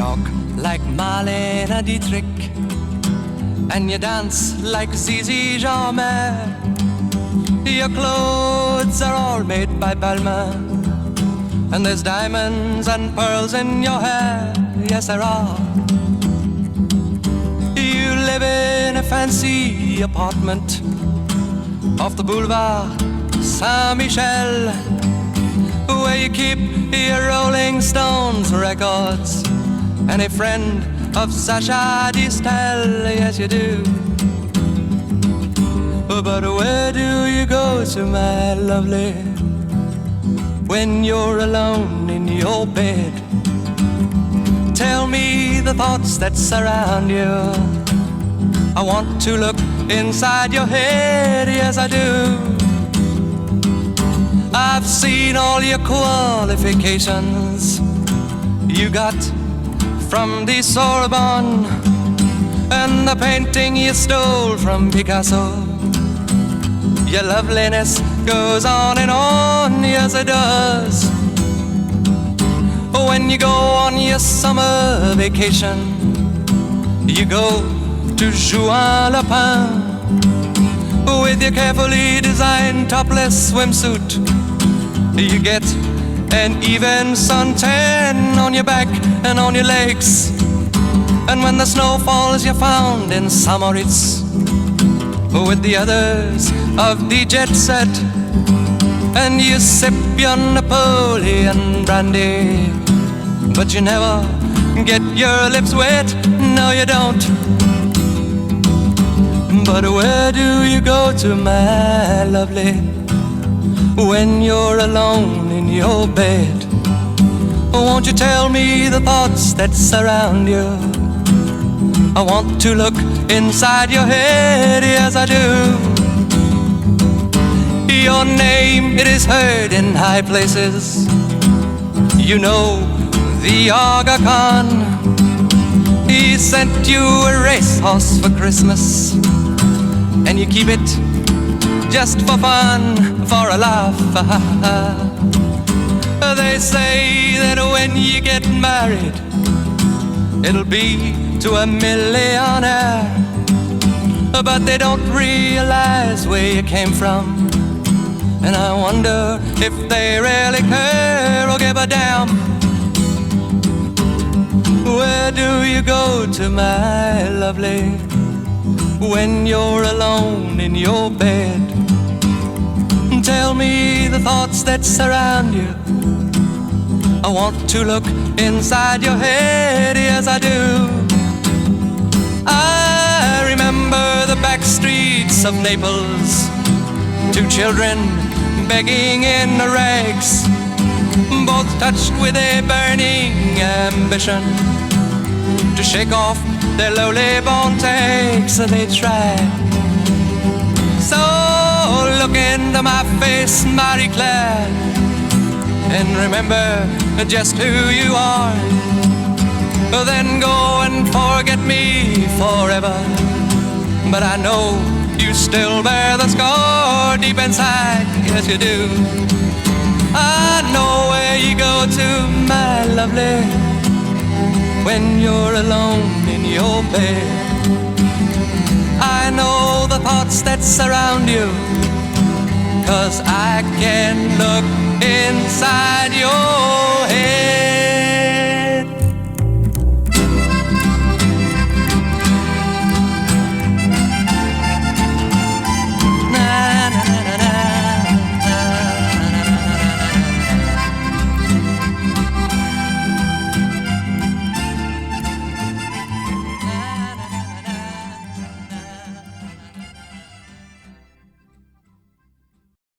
talk like Marlene Dietrich, and you dance like Zizi Jeanmaire. Your clothes are all made by Balmain, and there's diamonds and pearls in your hair. Yes, there are. You live in a fancy apartment off the Boulevard Saint-Michel, where you keep your Rolling Stones records and a friend of Sacha Distel. Yes, you do. But where do you go to, my lovely, when you're alone in your bed? Tell me the thoughts that surround you. I want to look inside your head. Yes, I do. I've seen all your qualifications you got from the Sorbonne, and the painting you stole from Picasso. Your loveliness goes on and on, yes it does. When you go on your summer vacation, you go to Juan-le-Pin with your carefully designed topless swimsuit. You get an even suntan on your back and on your legs, and when the snow falls you're found in Samoritz with the others of the jet set, and you sip your Napoleon brandy, but you never get your lips wet. No, you don't. But where do you go to, my lovely, when you're alone in your bed? Won't you tell me the thoughts that surround you? I want to look inside your head, yes I do. Your name, it is heard in high places. You know the Aga Khan. He sent you a racehorse for Christmas, and you keep it just for fun, for a laugh. They say that when you get married, it'll be to a millionaire, but they don't realize where you came from, and I wonder if they really care or give a damn. Where do you go to, my lovely, when you're alone in your bed? Tell me the thoughts that surround you. I want to look inside your head, yes I do. I remember the back streets of Naples, two children begging in the rags, both touched with a burning ambition to shake off their lowly born takes. They tried. So look into my face, Marie-Claire, and remember just who you are. Then go and forget me forever, but I know you still bear the scar deep inside. Yes you do. I know where you go to, my lovely, when you're alone in your bed. I know the thoughts that surround you, 'cause I can look inside your